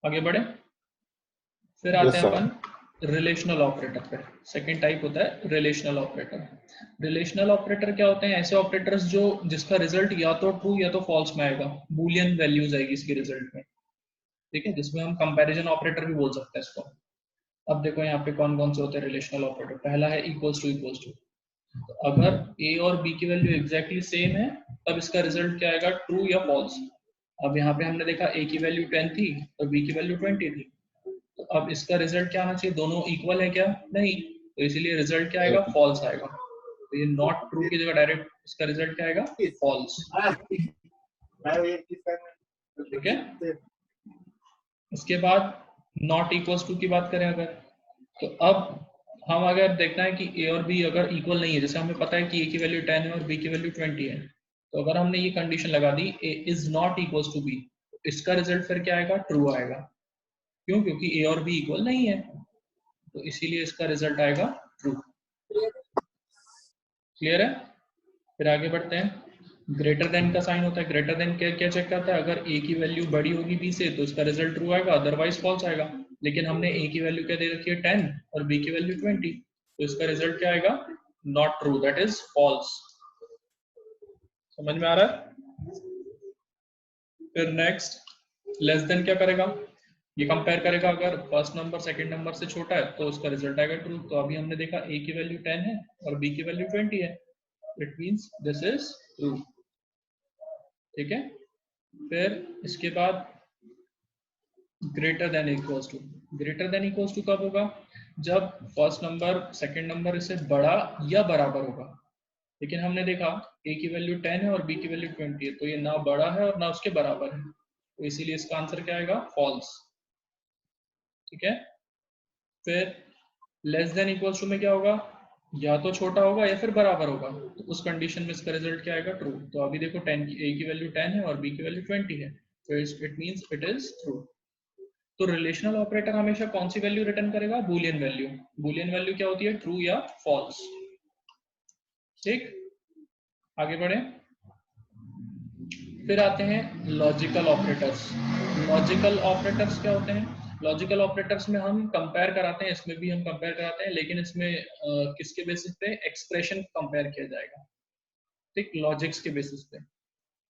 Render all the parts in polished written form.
आगे बढ़े, फिर आते यस हैं सर। अपन रिलेशनल ऑपरेटर पे। सेकंड टाइप होता है रिलेशनल ऑपरेटर। रिलेशनल ऑपरेटर क्या होते हैं? ऐसे ऑपरेटर्स जो जिसका रिजल्ट या तो ट्रू या तो फॉल्स में आएगा, बूलियन वैल्यूज आएगी इसके रिजल्ट में, ठीक है, जिसमें हम कंपैरिजन ऑपरेटर भी बोल सकते हैं इसको। अब देखो यहाँ पे कौन कौन से होते हैं रिलेशनल ऑपरेटर। पहला है इक्वल्स टू इक्वल्स टू। तो अगर ए और बी की वैल्यू एग्जैक्टली सेम है तब इसका रिजल्ट क्या आएगा, ट्रू या फॉल्स। अब यहाँ पे हमने देखा ए की वैल्यू 10 थी और बी की वैल्यू 20 थी, तो अब इसका रिजल्ट क्या आना चाहिए, दोनों इक्वल है क्या, नहीं, तो इसीलिए रिजल्ट क्या आएगा, फॉल्स आएगा। तो ये नॉट ट्रू की जगह डायरेक्ट इसका रिजल्ट क्या आएगा, फॉल्स। ठीक है, इसके बाद नॉट इक्वल्स टू की बात करें अगर, तो अब हम अगर देखना है कि ए और बी अगर इक्वल नहीं है, जैसे हमें पता है कि ए की वैल्यू 10 है और बी की वैल्यू 20 है, तो अगर हमने ये कंडीशन लगा दी A is not equals to B, इसका रिजल्ट फिर क्या आएगा, ट्रू आएगा। क्यों? क्योंकि ए और बी इक्वल नहीं है, तो इसीलिए इसका रिजल्ट आएगा ट्रू। क्लियर है? फिर आगे बढ़ते हैं। ग्रेटर देन का साइन होता है। ग्रेटर देन क्या क्या चेक करता है, अगर ए की वैल्यू बड़ी होगी बी से तो इसका रिजल्ट ट्रू आएगा, अदरवाइज फॉल्स आएगा। लेकिन हमने ए की वैल्यू क्या दे रखी है, 10, और बी की वैल्यू 20, तो इसका रिजल्ट क्या आएगा, not true, that is false. समझ में आ रहा है? फिर नेक्स्ट लेस देन क्या करेगा, ये कंपेयर करेगा, अगर फर्स्ट नंबर सेकंड नंबर से छोटा है तो उसका रिजल्ट आएगा ट्रू। तो अभी हमने देखा ए की वैल्यू 10 है और बी की वैल्यू 20 है, it means this is true. ठीक है, फिर इसके बाद greater than equals to. Greater than equals to कब होगा, जब फर्स्ट नंबर सेकंड नंबर इससे बड़ा या बराबर होगा। लेकिन हमने देखा ए की वैल्यू 10 है और बी की वैल्यू 20 है, तो ये ना बड़ा है और ना उसके बराबर है, तो इसीलिए इसका आंसर क्या आएगा, फॉल्स। ठीक है, फिर लेस देन इक्वल्स टू में क्या होगा, या तो छोटा होगा या फिर बराबर होगा, तो उस कंडीशन में इसका रिजल्ट क्या आएगा, ट्रू। तो अभी देखो 10 की ए की वैल्यू 10 है और बी की वैल्यू 20 है, तो it means it is true. तो रिलेशनल ऑपरेटर हमेशा कौन सी वैल्यू रिटर्न करेगा, बूलियन वैल्यू। बूलियन वैल्यू क्या होती है, ट्रू या फॉल्स। ठीक, आगे बढ़े, फिर आते हैं लॉजिकल ऑपरेटर्स। लॉजिकल ऑपरेटर्स क्या होते हैं, लॉजिकल ऑपरेटर्स में हम कंपेयर कराते हैं, इसमें भी हम कंपेयर कराते हैं, लेकिन इसमें किसके बेसिस पे, एक्सप्रेशन कंपेयर किया जाएगा, ठीक, लॉजिक्स के बेसिस पे।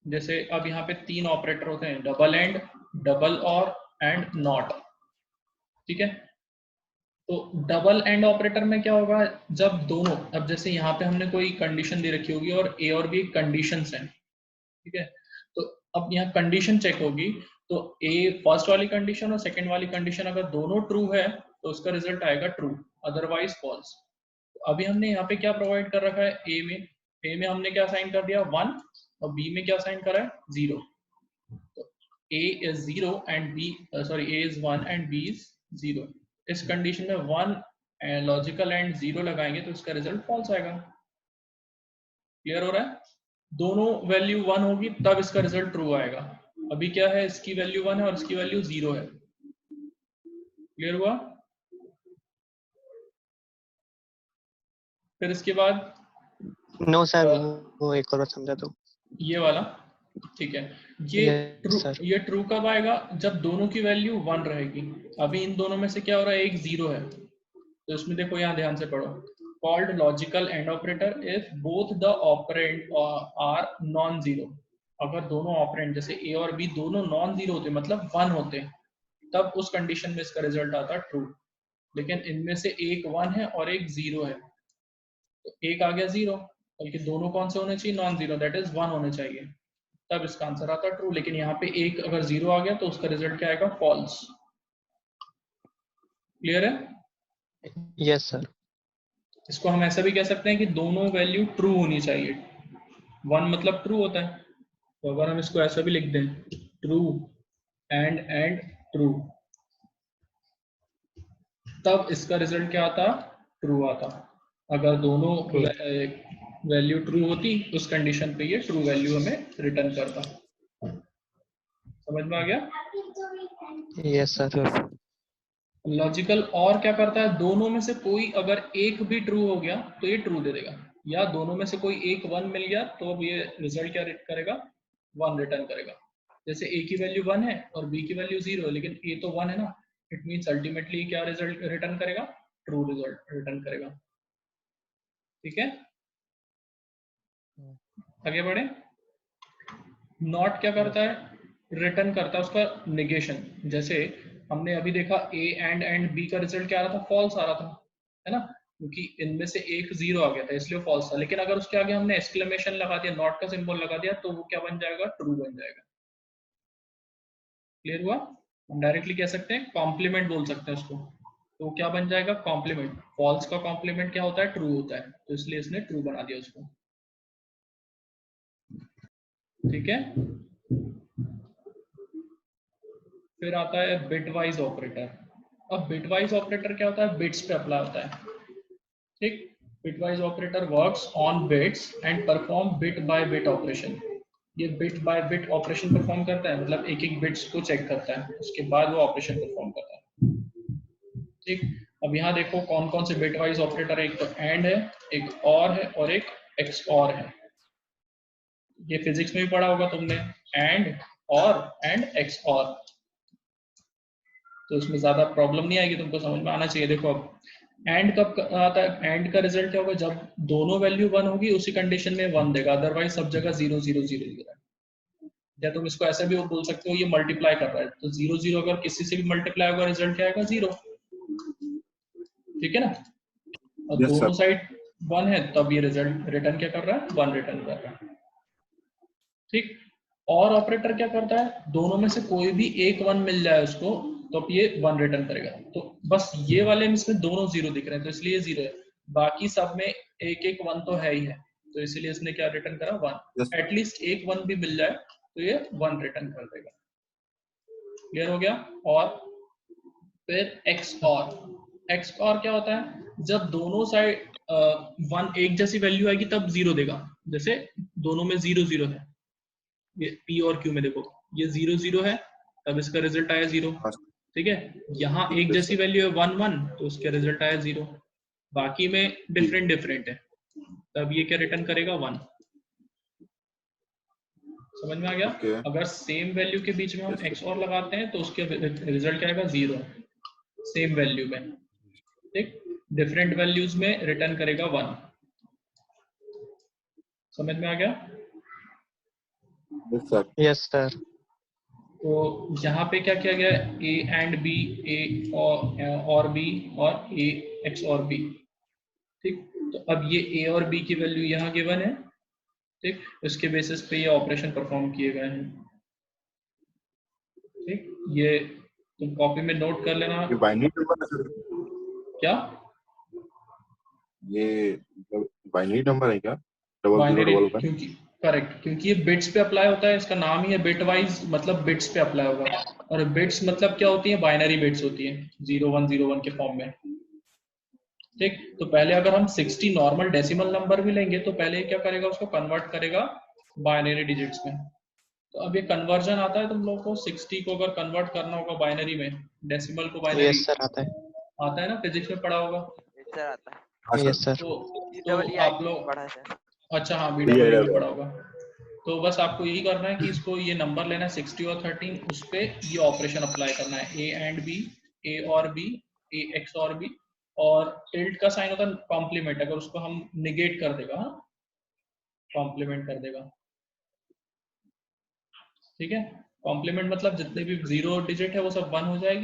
जैसे अब यहाँ पे 3 ऑपरेटर होते हैं, डबल एंड, डबल और एंड नॉट। ठीक है, तो डबल एंड ऑपरेटर में क्या होगा, जब दोनों, अब जैसे यहाँ पे हमने कोई कंडीशन दे रखी होगी और ए और बी कंडीशंस हैं, ठीक है, तो अब यहाँ कंडीशन चेक होगी, तो ए फर्स्ट वाली कंडीशन और सेकंड वाली कंडीशन अगर दोनों ट्रू है तो उसका रिजल्ट आएगा ट्रू, अदरवाइज फॉल्स। अभी हमने यहाँ पे क्या प्रोवाइड कर रखा है, ए में हमने क्या साइन कर दिया 1 और बी में क्या साइन करा है 0। तो A is 0 and B, sorry A is 1 and B is 0। इस कंडीशन में 1 लॉजिकल एंड 0 लगाएंगे तो इसका रिजल्ट फॉल्स आएगा। क्लियर हो रहा है? दोनों वैल्यू 1 होगी तब इसका रिजल्ट ट्रू आएगा। अभी क्या है, इसकी वैल्यू 1 है और इसकी वैल्यू 0 है। क्लियर हुआ? फिर इसके बाद नो सर, वो एक और समझा दो। ये वाला, ठीक है, ये ट्रू, सर ये ट्रू कब आएगा, जब दोनों की वैल्यू 1 रहेगी। अभी इन दोनों में से क्या हो रहा है, एक 0 है, तो इसमें देखो यहाँ ध्यान से पढ़ो, called logical and operator if both the operand are non zero. अगर दोनों ऑपरेंड जैसे ए और बी दोनों नॉन जीरो होते, मतलब 1 होते, तब उस कंडीशन में इसका रिजल्ट आता ट्रू। लेकिन इनमें से एक 1 है और एक 0 है, तो एक आ गया 0, बल्कि दोनों कौन से होने चाहिए, नॉन जीरो, दैट इज 1 होने चाहिए, तब इसका आंसर आता ट्रू। लेकिन यहाँ पे एक अगर 0 आ गया तो उसका रिजल्ट क्या आएगा, फॉल्स। क्लियर है? Yes sir. इसको हम ऐसा भी कह सकते हैं कि दोनों वैल्यू ट्रू होनी चाहिए। 1 मतलब ट्रू होता है, तो अगर हम इसको ऐसा भी लिख दें, ट्रू एंड ट्रू, तब इसका रिजल्ट क्या आता, ट्रू आता। अगर दोनों वैल्यू ट्रू होती उस कंडीशन पे ये ट्रू वैल्यू हमें रिटर्न करता। समझ में आ गया? Yes sir. लॉजिकल और क्या करता है, दोनों में से कोई अगर एक भी ट्रू हो गया तो ये ट्रू दे देगा, या दोनों में से कोई एक 1 मिल गया तो अब ये रिजल्ट क्या करेगा, 1 रिटर्न करेगा। जैसे a की वैल्यू 1 है और b की वैल्यू 0 है, लेकिन a तो 1 है ना, इट मींस अल्टीमेटली क्या रिजल्ट रिटर्न करेगा, ट्रू रिजल्ट रिटर्न करेगा। ठीक है, आगे बढ़े। नॉट क्या करता है, रिटर्न करता है उसका निगेशन। जैसे हमने अभी देखा a एंड b का रिजल्ट क्या आ रहा था, फॉल्स आ रहा था, है ना, क्योंकि इनमें से एक 0 आ गया था इसलिए फॉल्स था। लेकिन अगर उसके आगे हमने एक्सक्लेमेशन लगा दिया, नॉट का सिंबल लगा दिया, तो वो क्या बन जाएगा, ट्रू बन जाएगा। क्लियर हुआ। हम डायरेक्टली कह सकते हैं कॉम्प्लीमेंट बोल सकते हैं उसको, तो क्या बन जाएगा, कॉम्प्लीमेंट। फॉल्स का कॉम्प्लीमेंट क्या होता है, ट्रू होता है, तो इसलिए इसने ट्रू बना दिया उसको। ठीक है, फिर आता है बिटवाइज ऑपरेटर। अब बिटवाइज ऑपरेटर क्या होता है, बिट्स पे अप्लाई होता है। ठीक, bitwise operator works on bits and perform bit by bit operation. ये bit by bit operation perform करता है, मतलब एक एक बिट्स को चेक करता है, उसके बाद वो ऑपरेशन परफॉर्म करता है। ठीक, अब यहाँ देखो कौन कौन से बिट वाइज ऑपरेटर है, एक तो एंड है, एक और है, और एक एक्स और है। ये फिजिक्स में भी पढ़ा होगा तुमने, एंड और एंड एक्स और, तो इसमें ज्यादा प्रॉब्लम नहीं आएगी, तुमको समझ में आना चाहिए। देखो अब एंड कब आता है, एंड का रिजल्ट क्या होगा, जब दोनों वैल्यू 1 होगी उसी कंडीशन में 1 देगा, अदरवाइज सब जगह 0 0 0 0। या तुम इसको ऐसे भी बोल सकते हो, ये मल्टीप्लाई कर रहा है, तो 0 0 अगर किसी से भी मल्टीप्लाई होगा रिजल्ट क्या आएगा, 0। ठीक है ना, और यस दोनों सर। साइड 1 है, तब ये रिजल्ट रिटर्न क्या कर रहा है, 1 रिटर्न कर रहा है। ठीक, और ऑपरेटर क्या करता है, दोनों में से कोई भी एक 1 मिल जाए उसको, तो अब ये 1 रिटर्न करेगा। तो बस ये वाले में इसमें दोनों 0 दिख रहे हैं, तो इसलिए 0 है, बाकी सब में एक एक 1 तो है ही है, तो इसलिए इसने क्या रिटर्न करा, 1। एटलीस्ट एक 1 भी मिल जाए तो ये 1 रिटर्न कर देगा। क्लियर हो गया। और फिर एक्स और क्या होता है, जब दोनों साइड 1 एक जैसी वैल्यू आएगी तब 0 देगा। जैसे दोनों में 0 0 है, ये P और Q में देखो ये 0 0 है, तब इसका रिजल्ट आया 0। ठीक है, यहाँ एक जैसी वैल्यू है 1 1, तो उसका रिजल्ट आया 0। बाकी में डिफरेंट डिफरेंट है, तब ये क्या रिटर्न करेगा, 1। समझ में आ गया। अगर सेम वैल्यू के बीच में हम एक्स और लगाते हैं तो उसके रिजल्ट क्या आएगा, 0। सेम वैल्यू में, ठीक, डिफरेंट वैल्यूज में रिटर्न करेगा 1। समझ में आ गया। Yes sir. तो यहाँ पे क्या किया गया, ए एंड बी, ए और बी, और ए एक्स और बी। ठीक, तो अब ये ए और बी की वैल्यू यहाँ गिवन है। ठीक, इसके बेसिस पे ये ऑपरेशन परफॉर्म किए गए हैं। ठीक, ये तुम कॉपी में नोट कर लेना। ये बाइनरी नंबर है सर? क्या ये बाइनरी नंबर है क्या, double binary, zero double one? क्योंकि करेक्ट, क्योंकि ये बिट्स पे अप्लाई होता है, इसका नाम ही है बिट वाइज, मतलब बिट्स पे अप्लाई होगा। और बिट्स मतलब क्या होती है, बाइनरी बिट्स होती है, 0 1 0 1 के फॉर्म में। ठीक, तो पहले अगर हम 60 नॉर्मल डेसिमल नंबर भी लेंगे तो पहले क्या करेगा, उसको कन्वर्ट करेगा बाइनरी डिजिट्स में। तो अब ये कन्वर्जन आता है तुम लोगों को, 60 को अगर कन्वर्ट करना होगा बाइनरी में, डेसिमल को बाइनरी, यस सर, आता है। आता है ना, फिजिक्स में पढ़ा होगा। सर आता हाँ यस सर। सर। तो आप लोग, पढ़ा सर। अच्छा हाँ, BEE में पढ़ा होगा। तो बस आपको यही करना है कि इसको ये नंबर लेना है 60 और 13, उस पे ये ऑपरेशन अप्लाई करना है, ए एंड बी, ए और बी, ए एक्स और बी। और टिल्ट का साइन होता है कॉम्प्लीमेंट, अगर उसको हम निगेट कर देगा, हाँ, कॉम्प्लीमेंट कर देगा। ठीक है, कॉम्प्लीमेंट मतलब जितने भी 0 डिजिट है वो सब 1 हो जाएगी,